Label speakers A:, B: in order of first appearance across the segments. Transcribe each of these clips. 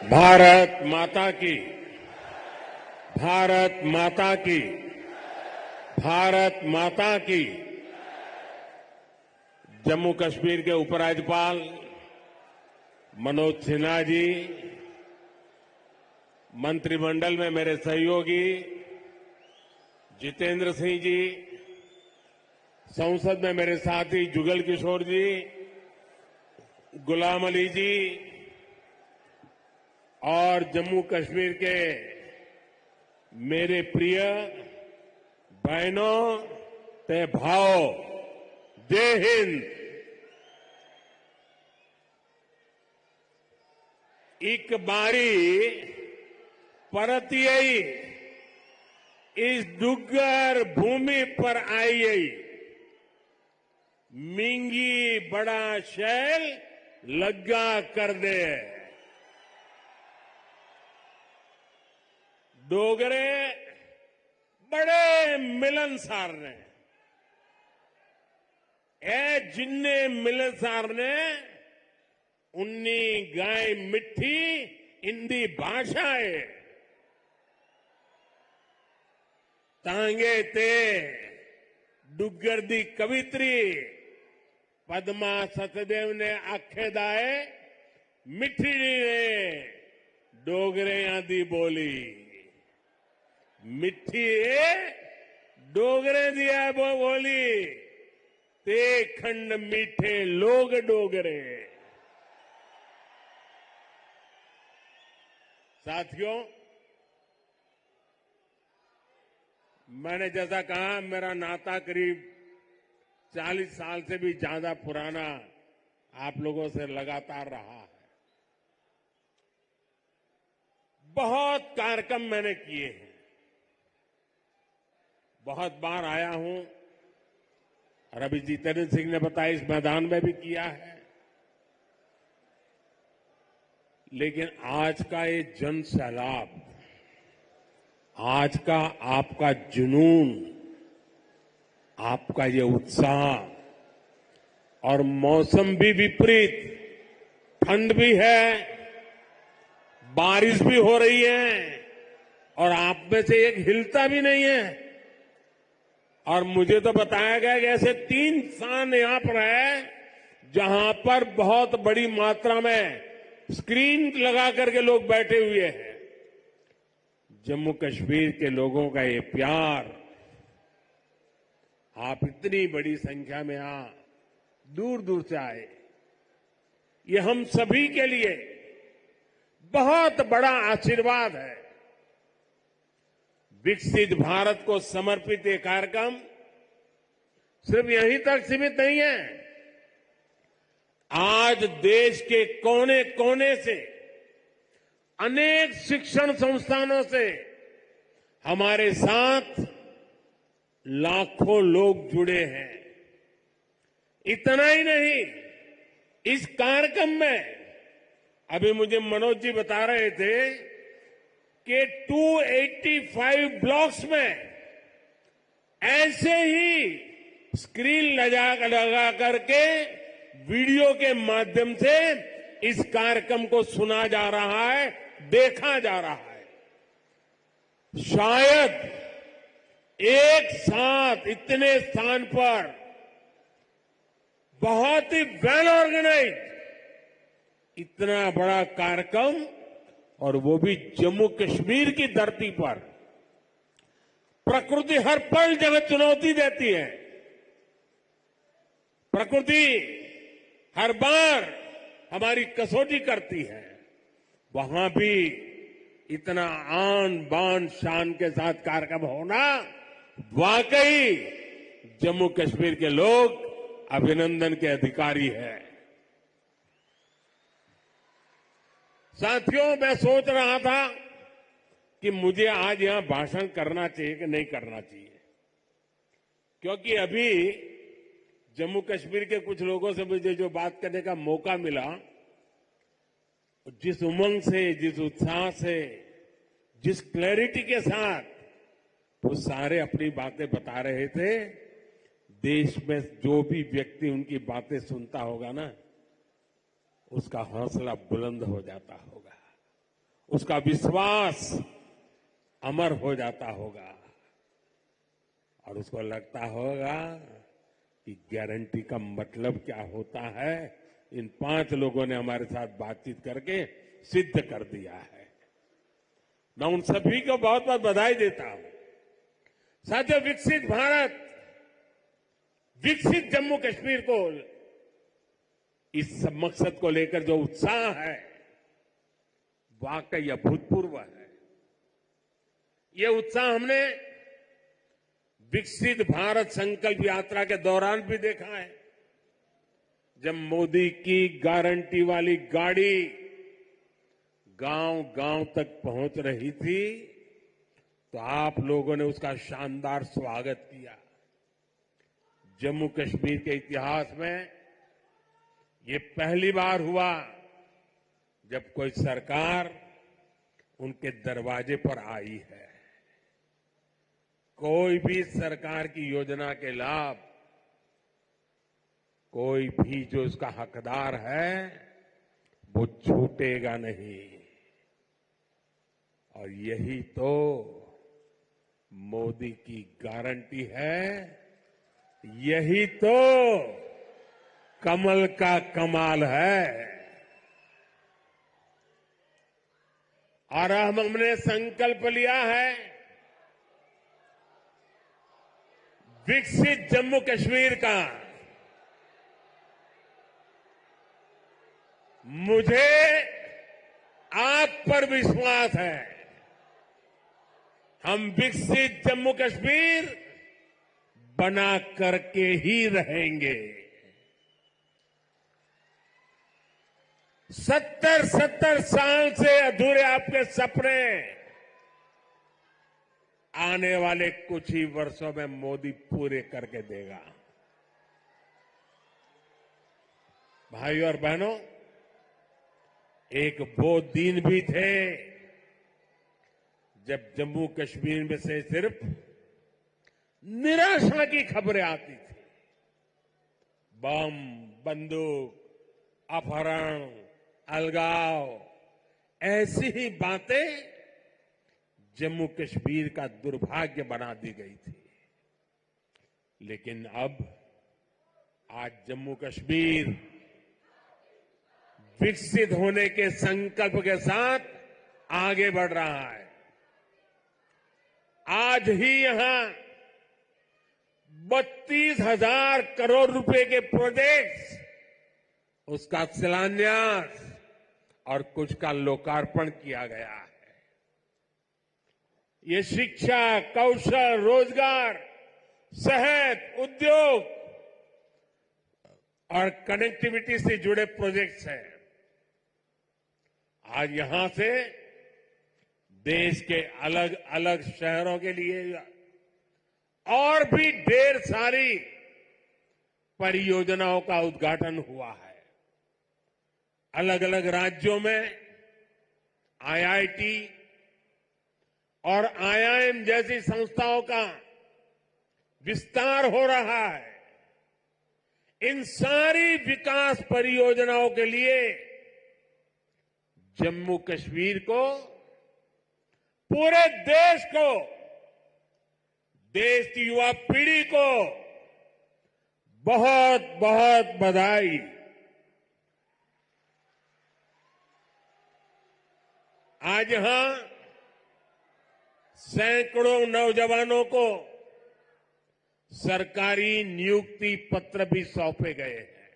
A: भारत माता की, भारत माता की, भारत माता की। जम्मू कश्मीर के उपराज्यपाल मनोज सिन्हा जी, मंत्रिमंडल में मेरे सहयोगी जितेंद्र सिंह जी, संसद में मेरे साथी जुगल किशोर जी, गुलाम अली जी और जम्मू कश्मीर के मेरे प्रिय बहनों ते भाओ, जय हिंद। एक बारी परतियई इस डुग्गर भूमि पर आई मिंगी बड़ा शैल लग्गा कर दे। डोगरे बड़े मिलनसार ने, ए जिन्ने मिलनसार ने उन्नी गाय मिठी हिंदी भाषा है। तांगे ते डुग्गर दी कवित्री पद्मा सचदेव ने आखे दाए मिठी ने डोगरे दी बोली। मिठी डोगरे दिया बोली ते खंड मीठे लोग डोगरे। साथियों, मैंने जैसा कहा मेरा नाता करीब 40 साल से भी ज्यादा पुराना आप लोगों से लगातार रहा है। बहुत कार्यक्रम मैंने किए हैं, बहुत बार आया हूं और अभी जितेंद्र सिंह ने बताया इस मैदान में भी किया है। लेकिन आज का ये जन सैलाब, आज का आपका जुनून, आपका ये उत्साह और मौसम भी विपरीत, ठंड भी है, बारिश भी हो रही है और आप में से एक हिलता भी नहीं है। और मुझे तो बताया गया कि ऐसे 3 स्थान यहां पर है जहां पर बहुत बड़ी मात्रा में स्क्रीन लगा करके लोग बैठे हुए हैं। जम्मू कश्मीर के लोगों का ये प्यार, आप इतनी बड़ी संख्या में यहां दूर दूर से आए, ये हम सभी के लिए बहुत बड़ा आशीर्वाद है। विकसित भारत को समर्पित ये कार्यक्रम सिर्फ यहीं तक सीमित नहीं है। आज देश के कोने कोने से, अनेक शिक्षण संस्थानों से हमारे साथ लाखों लोग जुड़े हैं। इतना ही नहीं, इस कार्यक्रम में अभी मुझे मनोज जी बता रहे थे कि 285 ब्लॉक्स में ऐसे ही स्क्रीन लगा करके वीडियो के माध्यम से इस कार्यक्रम को सुना जा रहा है, देखा जा रहा है। शायद एक साथ इतने स्थान पर बहुत ही वेल ऑर्गेनाइज इतना बड़ा कार्यक्रम, और वो भी जम्मू कश्मीर की धरती पर। प्रकृति हर पल जगह चुनौती देती है, प्रकृति हर बार हमारी कसौटी करती है। वहां भी इतना आन बान शान के साथ कार्यक्रम होना, वाकई जम्मू कश्मीर के लोग अभिनंदन के अधिकारी हैं। साथियों, मैं सोच रहा था कि मुझे आज यहां भाषण करना चाहिए कि नहीं करना चाहिए, क्योंकि अभी जम्मू कश्मीर के कुछ लोगों से मुझे जो बात करने का मौका मिला, जिस उमंग से, जिस उत्साह से, जिस क्लैरिटी के साथ वो सारे अपनी बातें बता रहे थे, देश में जो भी व्यक्ति उनकी बातें सुनता होगा ना, उसका हौसला बुलंद हो जाता होगा। उसका विश्वास अमर हो जाता होगा और उसको लगता होगा कि गारंटी का मतलब क्या होता है। इन 5 लोगों ने हमारे साथ बातचीत करके सिद्ध कर दिया है। मैं उन सभी को बहुत बहुत बधाई देता हूं। साथियों, विकसित भारत, विकसित जम्मू कश्मीर को, इस मकसद को लेकर जो उत्साह है वाकई अभूतपूर्व है। ये उत्साह हमने विकसित भारत संकल्प यात्रा के दौरान भी देखा है। जब मोदी की गारंटी वाली गाड़ी गांव गांव तक पहुंच रही थी तो आप लोगों ने उसका शानदार स्वागत किया। जम्मू कश्मीर के इतिहास में ये पहली बार हुआ जब कोई सरकार उनके दरवाजे पर आई है। कोई भी सरकार की योजना के लाभ कोई भी जो उसका हकदार है वो छूटेगा नहीं। और यही तो मोदी की गारंटी है, यही तो कमल का कमाल है। और हमने संकल्प लिया है विकसित जम्मू कश्मीर का। मुझे आप पर विश्वास है, हम विकसित जम्मू कश्मीर बना करके ही रहेंगे। 70 साल से अधूरे आपके सपने आने वाले कुछ ही वर्षों में मोदी पूरे करके देगा। भाइयों और बहनों, एक वो दिन भी थे जब जम्मू कश्मीर में से सिर्फ निराशा की खबरें आती थी। बम, बंदूक, अपहरण, अलगाव, ऐसी ही बातें जम्मू कश्मीर का दुर्भाग्य बना दी गई थी। लेकिन अब आज जम्मू कश्मीर विकसित होने के संकल्प के साथ आगे बढ़ रहा है। आज ही यहां 32,000 करोड़ रुपए के प्रोजेक्ट्स, उसका शिलान्यास और कुछ का लोकार्पण किया गया है। ये शिक्षा, कौशल, रोजगार, सेहत, उद्योग और कनेक्टिविटी से जुड़े प्रोजेक्ट्स हैं। आज यहां से देश के अलग अलग शहरों के लिए और भी ढेर सारी परियोजनाओं का उद्घाटन हुआ है। अलग अलग राज्यों में आईआईटी और आईआईएम जैसी संस्थाओं का विस्तार हो रहा है। इन सारी विकास परियोजनाओं के लिए जम्मू कश्मीर को, पूरे देश को, देश की युवा पीढ़ी को बहुत बहुत बधाई। आज यहां सैकड़ों नौजवानों को सरकारी नियुक्ति पत्र भी सौंपे गए हैं।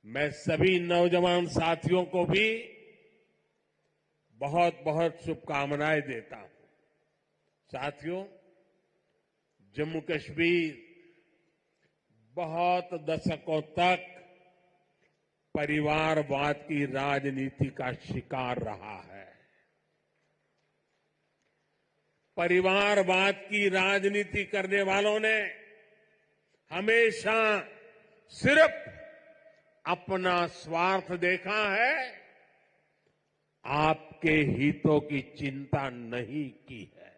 A: मैं सभी नौजवान साथियों को भी बहुत बहुत शुभकामनाएं देता हूं। साथियों, जम्मू कश्मीर बहुत दशकों तक परिवारवाद की राजनीति का शिकार रहा है। परिवारवाद की राजनीति करने वालों ने हमेशा सिर्फ अपना स्वार्थ देखा है, आपके हितों की चिंता नहीं की है।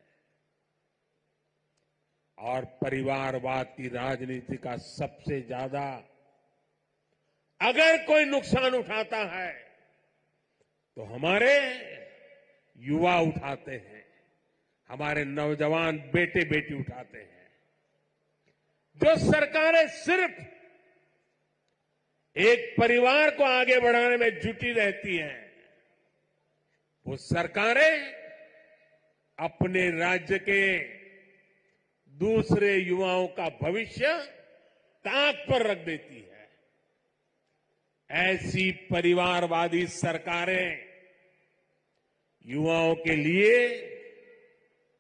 A: और परिवारवाद की राजनीति का सबसे ज्यादा अगर कोई नुकसान उठाता है तो हमारे युवा उठाते हैं, हमारे नौजवान बेटे बेटी उठाते हैं। जो सरकारें सिर्फ एक परिवार को आगे बढ़ाने में जुटी रहती हैं, वो सरकारें अपने राज्य के दूसरे युवाओं का भविष्य ताक पर रख देती है। ऐसी परिवारवादी सरकारें युवाओं के लिए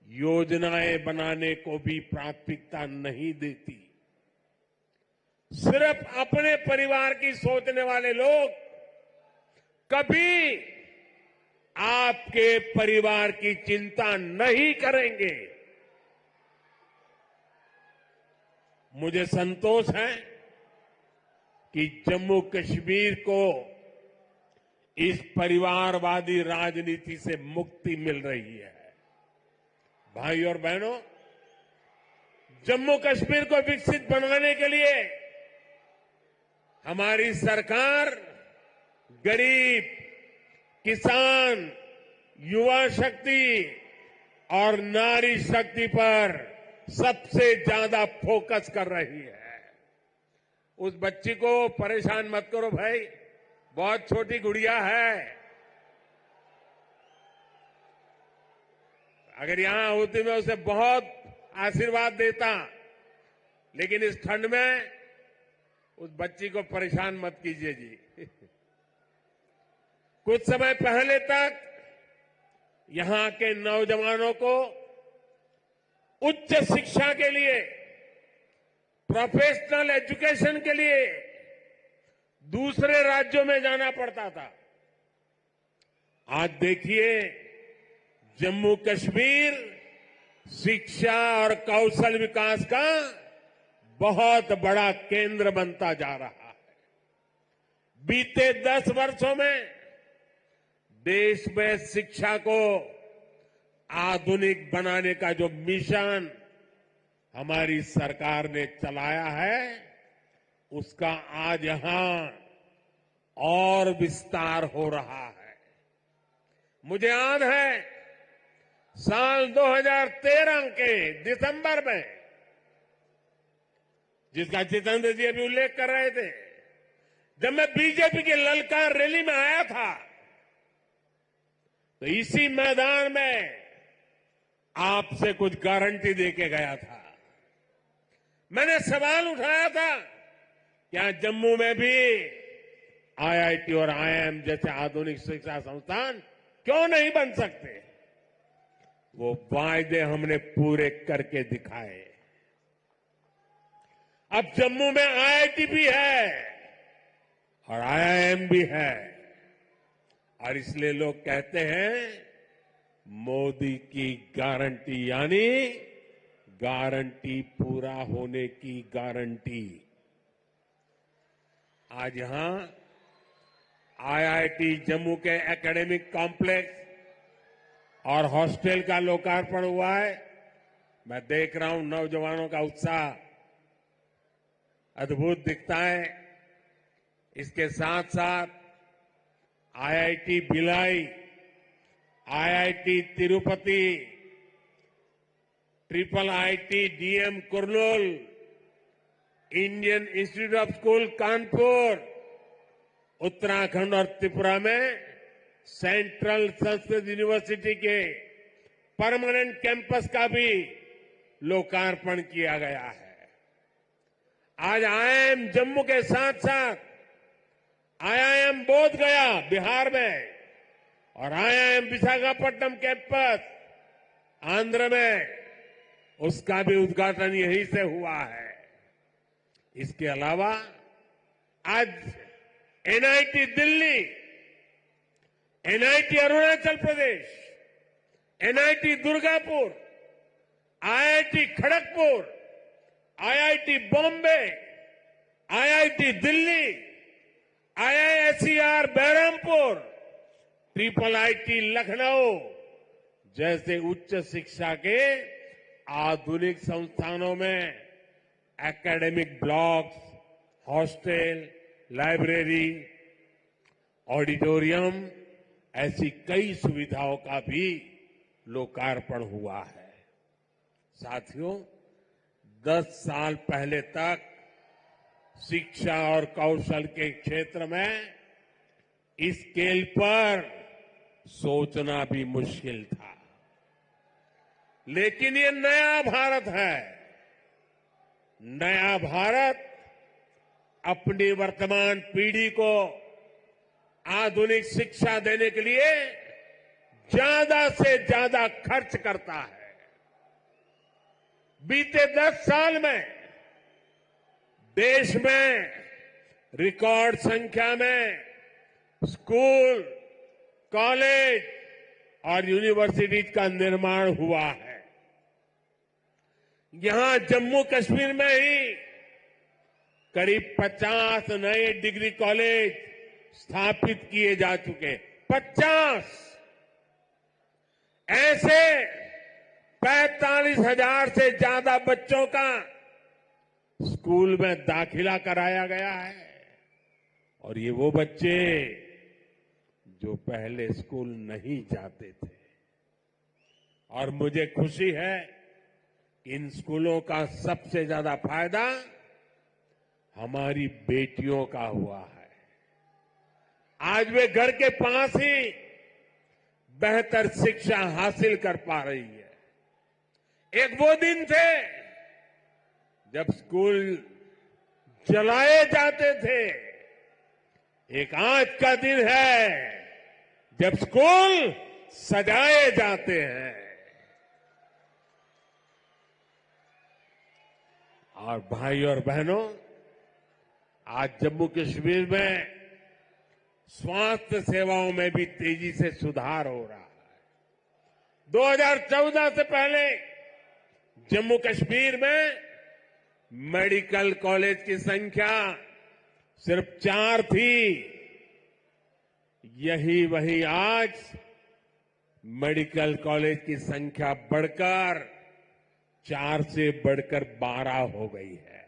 A: योजनाएं बनाने को भी प्राथमिकता नहीं देती। सिर्फ अपने परिवार की सोचने वाले लोग कभी आपके परिवार की चिंता नहीं करेंगे। मुझे संतोष है कि जम्मू कश्मीर को इस परिवारवादी राजनीति से मुक्ति मिल रही है। भाई और बहनों, जम्मू कश्मीर को विकसित बनाने के लिए हमारी सरकार गरीब, किसान, युवा शक्ति और नारी शक्ति पर सबसे ज्यादा फोकस कर रही है। उस बच्ची को परेशान मत करो भाई, बहुत छोटी गुड़िया है। अगर यहां होती मैं उसे बहुत आशीर्वाद देता, लेकिन इस ठंड में उस बच्ची को परेशान मत कीजिए जी। कुछ समय पहले तक यहां के नौजवानों को उच्च शिक्षा के लिए, प्रोफेशनल एजुकेशन के लिए दूसरे राज्यों में जाना पड़ता था। आज देखिए, जम्मू कश्मीर शिक्षा और कौशल विकास का बहुत बड़ा केंद्र बनता जा रहा है। बीते 10 वर्षों में देश में शिक्षा को आधुनिक बनाने का जो मिशन हमारी सरकार ने चलाया है, उसका आज यहां और विस्तार हो रहा है। मुझे याद है साल 2013 के दिसंबर में, जिसका जितेंद्र जी अभी उल्लेख कर रहे थे, जब मैं बीजेपी की ललकार रैली में आया था, तो इसी मैदान में आपसे कुछ गारंटी देके गया था। मैंने सवाल उठाया था, क्या जम्मू में भी आईआईटी और आईआईएम जैसे आधुनिक शिक्षा संस्थान क्यों नहीं बन सकते? वो वायदे हमने पूरे करके दिखाए। अब जम्मू में आईआईटी भी है और आईआईएम भी है, और इसलिए लोग कहते हैं मोदी की गारंटी, यानी गारंटी पूरा होने की गारंटी। आज यहां आईआईटी जम्मू के एकेडमिक कॉम्प्लेक्स और हॉस्टल का लोकार्पण हुआ है। मैं देख रहा हूं नौजवानों का उत्साह अद्भुत दिखता है। इसके साथ साथ IIT Bhilai, IIT Tirupati, triple IT DM Kurnool, Indian institute of school Kanpur, Uttarakhand और त्रिपुरा में सेंट्रल संस्कृत यूनिवर्सिटी के परमानेंट कैंपस का भी लोकार्पण किया गया है। आज आईआईएम जम्मू के साथ साथ आईआईएम बोध गया बिहार में और आईआईएम विशाखापट्टनम कैंपस आंध्र में, उसका भी उद्घाटन यहीं से हुआ है। इसके अलावा आज NIT Delhi, NIT Arunachal Pradesh, NIT Durgapur, IIT Kharagpur, IIT Bombay, IIT Delhi, IISER Berhampur, triple IT Lucknow जैसे उच्च शिक्षा के आधुनिक संस्थानों में academic blocks, hostel, library, auditorium, ऐसी कई सुविधाओं का भी लोकार्पण हुआ है। साथियों, 10 साल पहले तक शिक्षा और कौशल के क्षेत्र में इस स्केल पर सोचना भी मुश्किल था। लेकिन ये नया भारत है। नया भारत अपनी वर्तमान पीढ़ी को आधुनिक शिक्षा देने के लिए ज्यादा से ज्यादा खर्च करता है। बीते 10 साल में देश में रिकॉर्ड संख्या में स्कूल, कॉलेज और यूनिवर्सिटीज का निर्माण हुआ है। यहां जम्मू कश्मीर में ही करीब 50 नए डिग्री कॉलेज स्थापित किए जा चुके। 50 ऐसे 45,000 से ज्यादा बच्चों का स्कूल में दाखिला कराया गया है। और ये वो बच्चे जो पहले स्कूल नहीं जाते थे। और मुझे खुशी है कि इन स्कूलों का सबसे ज्यादा फायदा हमारी बेटियों का हुआ है। आज वे घर के पास ही बेहतर शिक्षा हासिल कर पा रही है। एक वो दिन थे जब स्कूल जलाए जाते थे। एक आज का दिन है जब स्कूल सजाए जाते हैं। और भाई और बहनों, आज जम्मू कश्मीर में स्वास्थ्य सेवाओं में भी तेजी से सुधार हो रहा है। 2014 से पहले जम्मू कश्मीर में मेडिकल कॉलेज की संख्या सिर्फ 4 थी। वही आज मेडिकल कॉलेज की संख्या बढ़कर 4 से बढ़कर 12 हो गई है।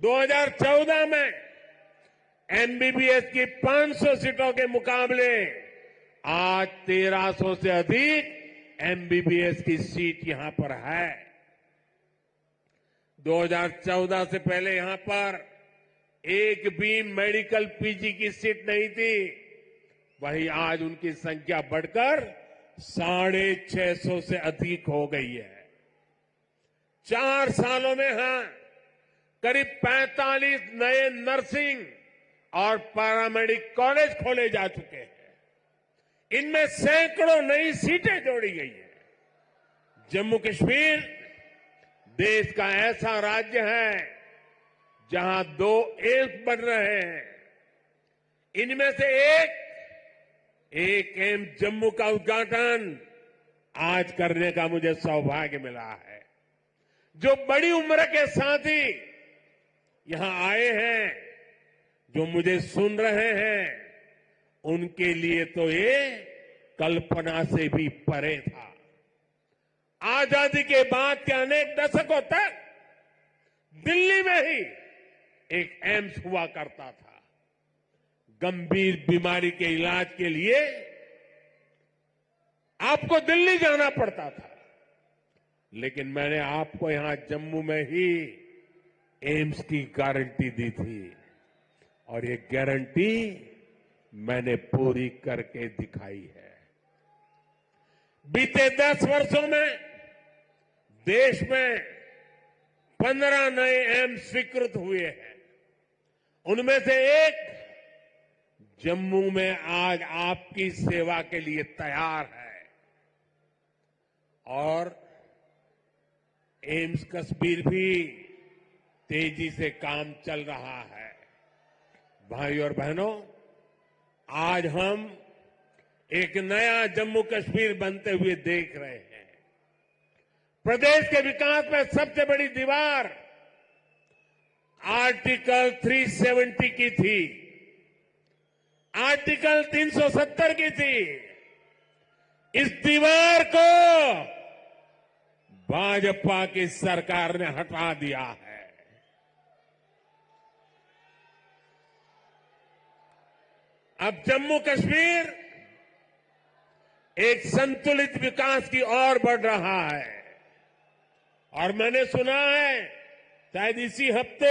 A: 2014 में एमबीबीएस की 500 सीटों के मुकाबले आज 1300 से अधिक एमबीबीएस की सीट यहां पर है। 2014 से पहले यहां पर एक भी मेडिकल पीजी की सीट नहीं थी। वहीं आज उनकी संख्या बढ़कर 650 से अधिक हो गई है। 4 सालों में करीब 45 नए नर्सिंग और पैरामेडिक कॉलेज खोले जा चुके हैं। इनमें सैकड़ों नई सीटें जोड़ी गई हैं। जम्मू कश्मीर देश का ऐसा राज्य है जहां 2 एम्स बन रहे हैं। इनमें से एक एम्स जम्मू का उद्घाटन आज करने का मुझे सौभाग्य मिला है। जो बड़ी उम्र के साथी यहां आए हैं, जो मुझे सुन रहे हैं, उनके लिए तो ये कल्पना से भी परे था। आजादी के बाद के अनेक दशकों तक दिल्ली में ही एक एम्स हुआ करता था। गंभीर बीमारी के इलाज के लिए आपको दिल्ली जाना पड़ता था। लेकिन मैंने आपको यहां जम्मू में ही एम्स की गारंटी दी थी और ये गारंटी मैंने पूरी करके दिखाई है। बीते 10 वर्षों में देश में 15 नए एम्स स्वीकृत हुए हैं। उनमें से एक जम्मू में आज आपकी सेवा के लिए तैयार है। और एम्स कश्मीर भी तेजी से काम चल रहा है। भाई और बहनों, आज हम एक नया जम्मू कश्मीर बनते हुए देख रहे हैं। प्रदेश के विकास में सबसे बड़ी दीवार आर्टिकल 370 की थी, आर्टिकल 370 की थी। इस दीवार को भाजपा की सरकार ने हटा दिया है। अब जम्मू कश्मीर एक संतुलित विकास की ओर बढ़ रहा है और मैंने सुना है शायद इसी हफ्ते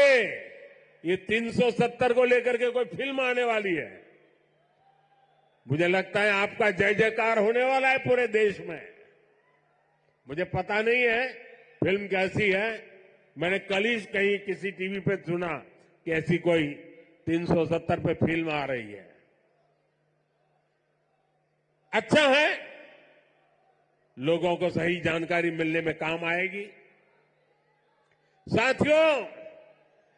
A: ये 370 को लेकर के कोई फिल्म आने वाली है। मुझे लगता है आपका जय जयकार होने वाला है पूरे देश में। मुझे पता नहीं है फिल्म कैसी है, मैंने कल ही कहीं किसी टीवी पे सुना कि ऐसी कोई 370 पे फिल्म आ रही है। अच्छा है, लोगों को सही जानकारी मिलने में काम आएगी। साथियों,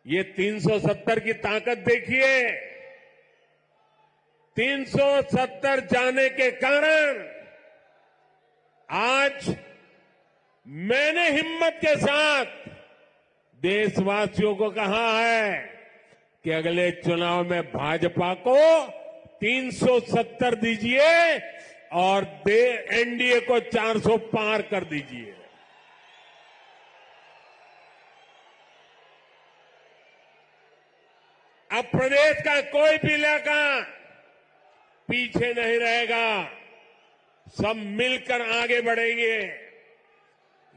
A: ये 370 की ताकत देखिए। 370 जाने के कारण आज मैंने हिम्मत के साथ देशवासियों को कहा है कि अगले चुनाव में भाजपा को 370 दीजिए और एनडीए को 400 पार कर दीजिए। अब प्रदेश का कोई भी इलाका पीछे नहीं रहेगा, सब मिलकर आगे बढ़ेंगे।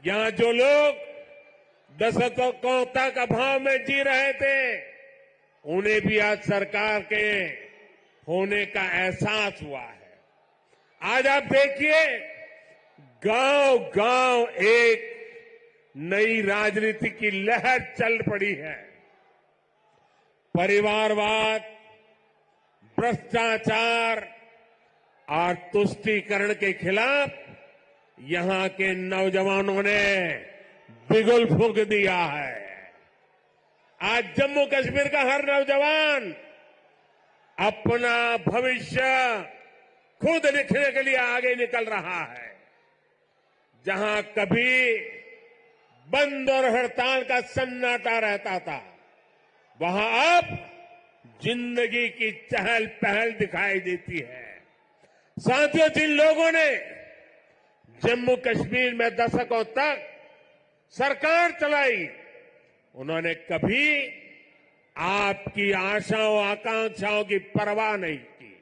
A: यहां जो लोग दशकों तक अभाव में जी रहे थे, उन्हें भी आज सरकार के होने का एहसास हुआ है। आज आप देखिए, गांव गांव एक नई राजनीति की लहर चल पड़ी है। परिवारवाद, भ्रष्टाचार और तुष्टीकरण के खिलाफ यहां के नौजवानों ने बिगुल फूंक दिया है। आज जम्मू कश्मीर का हर नौजवान अपना भविष्य खुद लिखने के लिए आगे निकल रहा है। जहां कभी बंद और हड़ताल का सन्नाटा रहता था, वहां अब जिंदगी की चहल पहल दिखाई देती है। साथियों, जिन लोगों ने जम्मू कश्मीर में दशकों तक सरकार चलाई, उन्होंने कभी आपकी आशाओं आकांक्षाओं की परवाह नहीं की।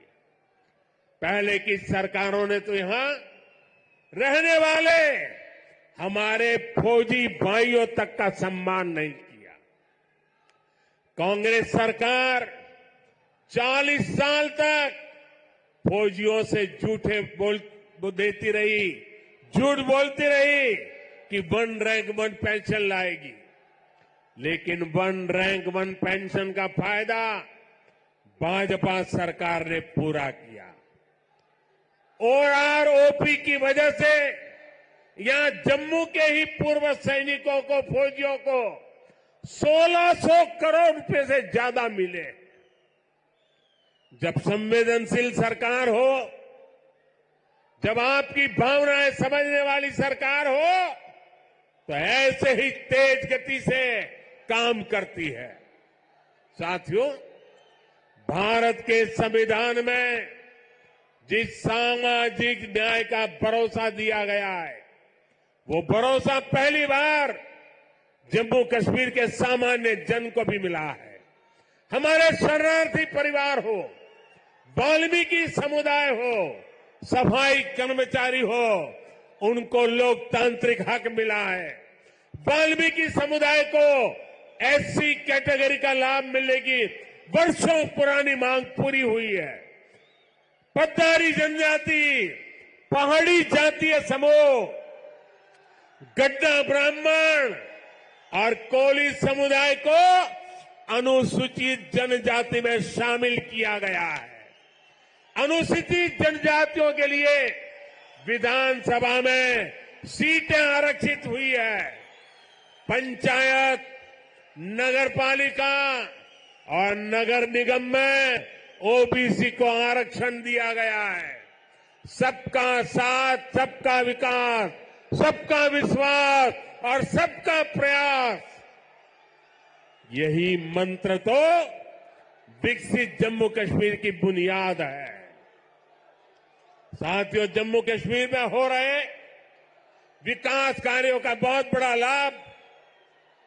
A: पहले की सरकारों ने तो यहां रहने वाले हमारे फौजी भाइयों तक का सम्मान नहीं किया। कांग्रेस सरकार 40 साल तक फौजियों से देती रही, झूठ बोलती रही कि 1 रैंक 1 पेंशन लाएगी, लेकिन 1 रैंक 1 पेंशन का फायदा भाजपा सरकार ने पूरा किया। ओआरओपी की वजह से यहां जम्मू के ही पूर्व सैनिकों को, फौजियों को 1600 करोड़ रुपए से ज्यादा मिले। जब संवेदनशील सरकार हो, जब आपकी भावनाएं समझने वाली सरकार हो, तो ऐसे ही तेज गति से काम करती है। साथियों, भारत के संविधान में जिस सामाजिक न्याय का भरोसा दिया गया है, वो भरोसा पहली बार जम्मू कश्मीर के सामान्य जन को भी मिला है। हमारे शरणार्थी परिवार हो, वाल्मीकि समुदाय हो, सफाई कर्मचारी हो, उनको लोकतांत्रिक हक मिला है। वाल्मीकि समुदाय को एससी कैटेगरी का लाभ मिलने की वर्षों पुरानी मांग पूरी हुई है। पट्टारी जनजाति, पहाड़ी जातीय समूह, गड्ढा ब्राह्मण और कोली समुदाय को अनुसूचित जनजाति में शामिल किया गया है। अनुसूचित जनजातियों के लिए विधानसभा में सीटें आरक्षित हुई है। पंचायत, नगरपालिका और नगर निगम में ओबीसी को आरक्षण दिया गया है। सबका साथ, सबका विकास, सबका विश्वास और सबका प्रयास, यही मंत्र तो विकसित जम्मू कश्मीर की बुनियाद है। साथियों, जम्मू कश्मीर में हो रहे विकास कार्यों का बहुत बड़ा लाभ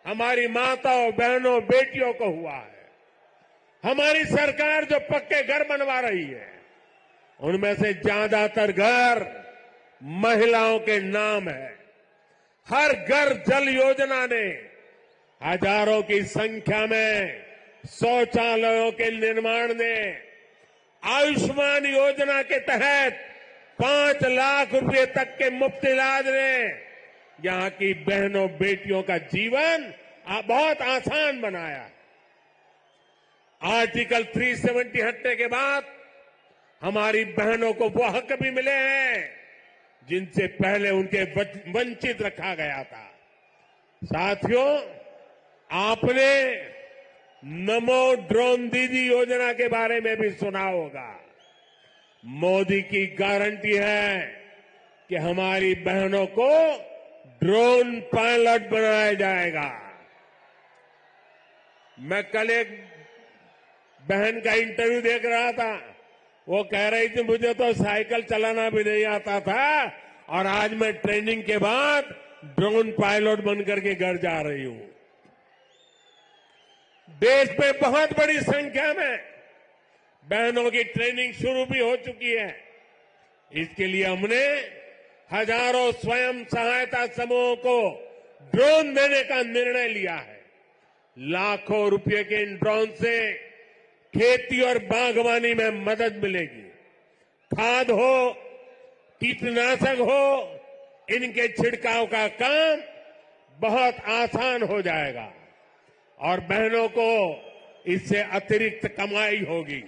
A: हमारी माताओं, बहनों, बेटियों को हुआ है। हमारी सरकार जो पक्के घर बनवा रही है, उनमें से ज्यादातर घर महिलाओं के नाम है। हर घर जल योजना ने हजारों की संख्या में शौचालयों के निर्माण ने, आयुष्मान योजना के तहत 5 लाख रुपए तक के मुफ्त इलाज ने यहां की बहनों बेटियों का जीवन बहुत आसान बनाया है। आर्टिकल 370 हटने के बाद हमारी बहनों को वो हक भी मिले हैं जिनसे पहले उनके वंचित रखा गया था। साथियों, आपने नमो ड्रोन दीदी योजना के बारे में भी सुना होगा। मोदी की गारंटी है कि हमारी बहनों को ड्रोन पायलट बनाया जाएगा। मैं कल एक बहन का इंटरव्यू देख रहा था। वो कह रही थी मुझे तो साइकिल चलाना भी नहीं आता था और आज मैं ट्रेनिंग के बाद ड्रोन पायलट बनकर के घर जा रही हूं। देश में बहुत बड़ी संख्या में बहनों की ट्रेनिंग शुरू भी हो चुकी है। इसके लिए हमने हजारों स्वयं सहायता समूहों को ड्रोन देने का निर्णय लिया है। लाखों रुपए के इन ड्रोन से खेती और बागवानी में मदद मिलेगी। खाद हो, कीटनाशक हो, इनके छिड़काव का काम बहुत आसान हो जाएगा और बहनों को इससे अतिरिक्त कमाई होगी।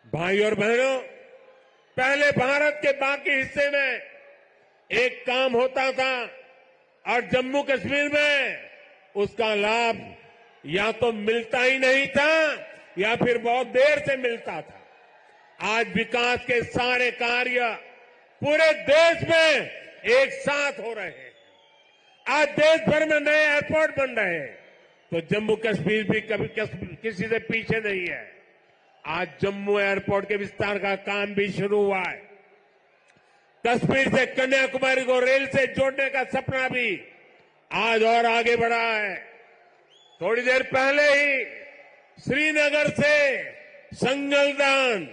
A: भाई और बहनों, पहले भारत के बाकी हिस्से में एक काम होता था और जम्मू कश्मीर में उसका लाभ या तो मिलता ही नहीं था या फिर बहुत देर से मिलता था। आज विकास के सारे कार्य पूरे देश में एक साथ हो रहे हैं। आज देश भर में नए एयरपोर्ट बन रहे हैं, तो जम्मू कश्मीर भी कभी किसी से पीछे नहीं है। आज जम्मू एयरपोर्ट के विस्तार का काम भी शुरू हुआ है। कश्मीर से कन्याकुमारी को रेल से जोड़ने का सपना भी आज और आगे बढ़ा है। थोड़ी देर पहले ही श्रीनगर से संगलदान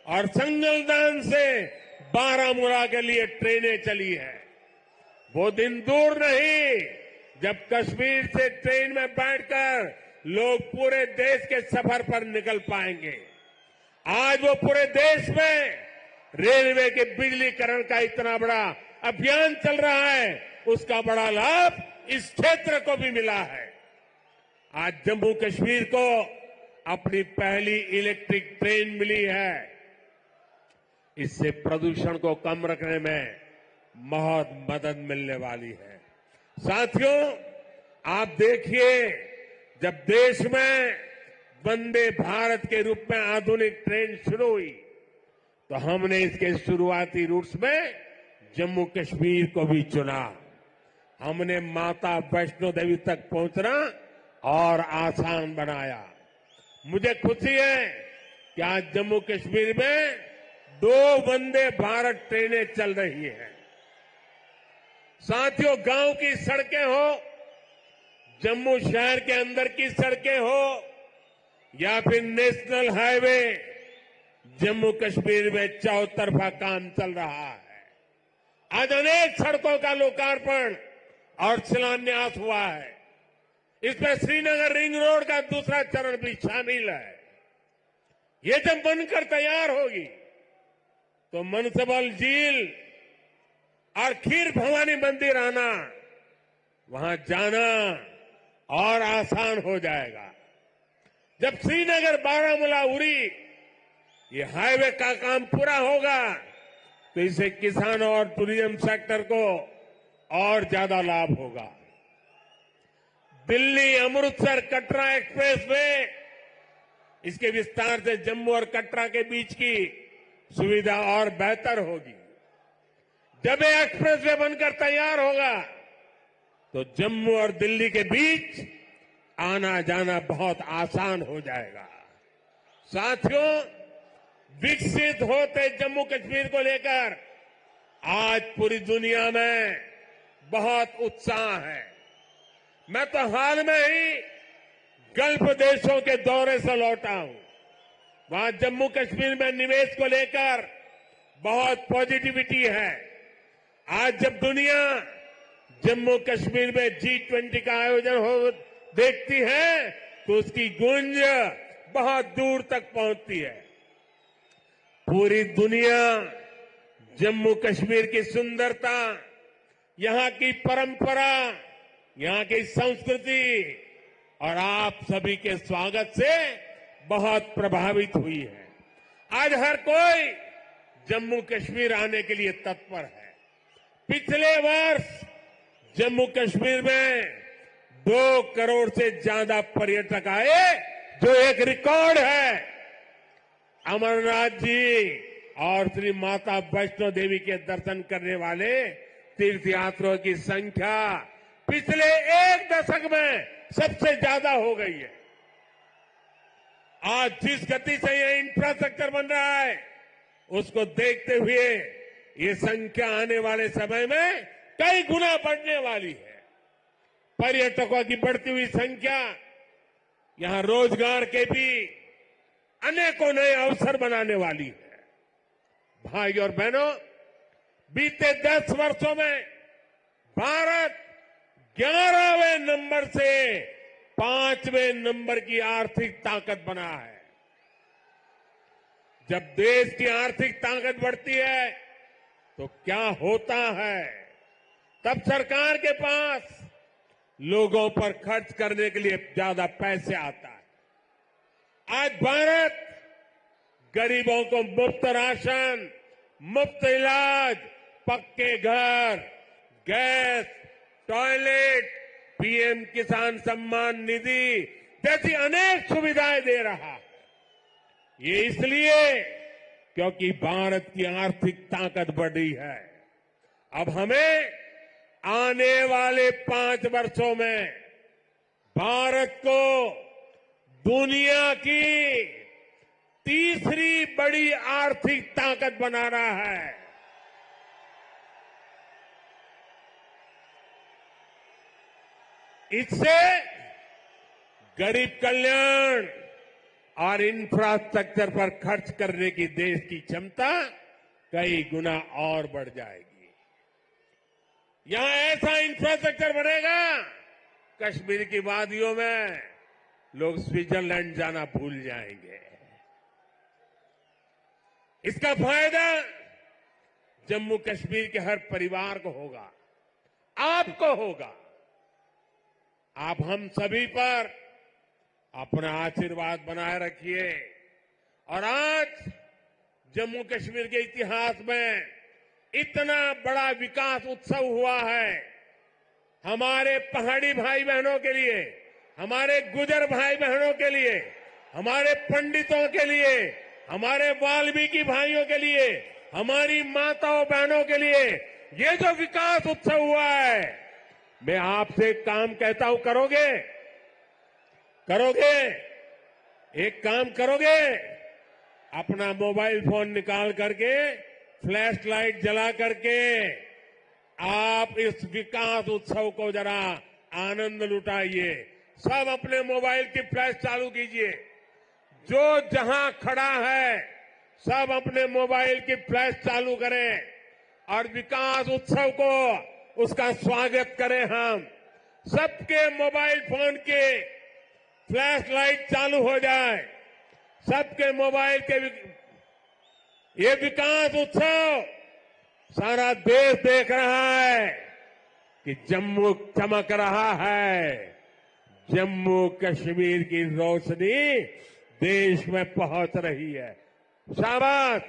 A: और संगलदान से बारामूला के लिए ट्रेनें चली है। वो दिन दूर नहीं जब कश्मीर से ट्रेन में बैठकर लोग पूरे देश के सफर पर निकल पाएंगे। आज वो पूरे देश में रेलवे के बिजलीकरण का इतना बड़ा अभियान चल रहा है, उसका बड़ा लाभ इस क्षेत्र को भी मिला है। आज जम्मू कश्मीर को अपनी पहली इलेक्ट्रिक ट्रेन मिली है। इससे प्रदूषण को कम रखने में बहुत मदद मिलने वाली है। साथियों, आप देखिए, जब देश में वंदे भारत के रूप में आधुनिक ट्रेन शुरू हुई तो हमने इसके शुरुआती रूट्स में जम्मू कश्मीर को भी चुना। हमने माता वैष्णो देवी तक पहुंचना और आसान बनाया। मुझे खुशी है कि आज जम्मू कश्मीर में 2 वंदे भारत ट्रेनें चल रही हैं। साथियों, गांव की सड़कें हो, जम्मू शहर के अंदर की सड़कें हो या फिर नेशनल हाईवे, जम्मू कश्मीर में चौतरफा काम चल रहा है। आज अनेक सड़कों का लोकार्पण और शिलान्यास हुआ है। इसमें श्रीनगर रिंग रोड का दूसरा चरण भी शामिल है। ये जब बनकर तैयार होगी तो मनसबल झील और खीर भवानी मंदिर आना, वहां जाना और आसान हो जाएगा। जब श्रीनगर बारामूला उरी ये हाईवे का काम पूरा होगा तो इससे किसानों और टूरिज्म सेक्टर को और ज्यादा लाभ होगा। दिल्ली अमृतसर कटरा एक्सप्रेस वे, इसके विस्तार से जम्मू और कटरा के बीच की सुविधा और बेहतर होगी। जब ये एक्सप्रेस वे बनकर तैयार होगा तो जम्मू और दिल्ली के बीच आना जाना बहुत आसान हो जाएगा। साथियों, विकसित होते जम्मू कश्मीर को लेकर आज पूरी दुनिया में बहुत उत्साह है। मैं तो हाल में ही गल्फ देशों के दौरे से लौटा हूं। वहां जम्मू कश्मीर में निवेश को लेकर बहुत पॉजिटिविटी है। आज जब दुनिया जम्मू कश्मीर में G20 का आयोजन हो देखती है तो उसकी गूंज बहुत दूर तक पहुंचती है। पूरी दुनिया जम्मू कश्मीर की सुंदरता, यहां की परंपरा, यहां की संस्कृति और आप सभी के स्वागत से बहुत प्रभावित हुई है। आज हर कोई जम्मू कश्मीर आने के लिए तत्पर है। पिछले वर्ष जम्मू कश्मीर में 2 करोड़ से ज्यादा पर्यटक आए, जो एक रिकॉर्ड है। अमरनाथ जी और श्री माता वैष्णो देवी के दर्शन करने वाले तीर्थयात्रियों की संख्या पिछले 1 दशक में सबसे ज्यादा हो गई है। आज जिस गति से यह इंफ्रास्ट्रक्चर बन रहा है, उसको देखते हुए ये संख्या आने वाले समय में कई गुना बढ़ने वाली है। पर्यटकों की बढ़ती हुई संख्या यहां रोजगार के भी अनेकों नए अवसर बनाने वाली है। भाई और बहनों, बीते 10 वर्षों में भारत 11वें नंबर से 5वें नंबर की आर्थिक ताकत बना है। जब देश की आर्थिक ताकत बढ़ती है तो क्या होता है, तब सरकार के पास लोगों पर खर्च करने के लिए ज्यादा पैसे आता है। आज भारत गरीबों को मुफ्त राशन, मुफ्त इलाज, पक्के घर, गैस, टॉयलेट, पीएम किसान सम्मान निधि जैसी अनेक सुविधाएं दे रहा है। ये इसलिए क्योंकि भारत की आर्थिक ताकत बढ़ी है। अब हमें आने वाले 5 वर्षों में भारत को दुनिया की तीसरी बड़ी आर्थिक ताकत बनाना है। इससे गरीब कल्याण और इंफ्रास्ट्रक्चर पर खर्च करने की देश की क्षमता कई गुना और बढ़ जाएगी। यहां ऐसा इंफ्रास्ट्रक्चर बनेगा, कश्मीर की वादियों में लोग स्विट्जरलैंड जाना भूल जाएंगे। इसका फायदा जम्मू कश्मीर के हर परिवार को होगा, आपको होगा। आप हम सभी पर अपना आशीर्वाद बनाए रखिए। और आज जम्मू कश्मीर के इतिहास में इतना बड़ा विकास उत्सव हुआ है। हमारे पहाड़ी भाई बहनों के लिए, हमारे गुजर भाई बहनों के लिए, हमारे पंडितों के लिए, हमारे वाल्मीकि भाइयों के लिए, हमारी माताओं बहनों के लिए ये जो विकास उत्सव हुआ है, मैं आपसे एक काम कहता हूं, करोगे? करोगे? एक काम करोगे? अपना मोबाइल फोन निकाल करके, फ्लैश लाइट जला करके आप इस विकास उत्सव को जरा आनंद लुटाइए। सब अपने मोबाइल की फ्लैश चालू कीजिए। जो जहां खड़ा है सब अपने मोबाइल की फ्लैश चालू करें और विकास उत्सव को उसका स्वागत करें। हम सबके मोबाइल फोन के फ्लैश लाइट चालू हो जाए। सबके मोबाइल के ये विकास उत्सव सारा देश देख रहा है कि जम्मू चमक रहा है। जम्मू कश्मीर की रोशनी देश में पहुंच रही है। शाबाश!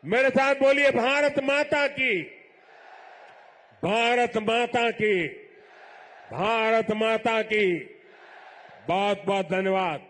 A: मेरे साथ बोलिए, भारत माता की, भारत माता की, भारत माता की। बहुत बहुत धन्यवाद।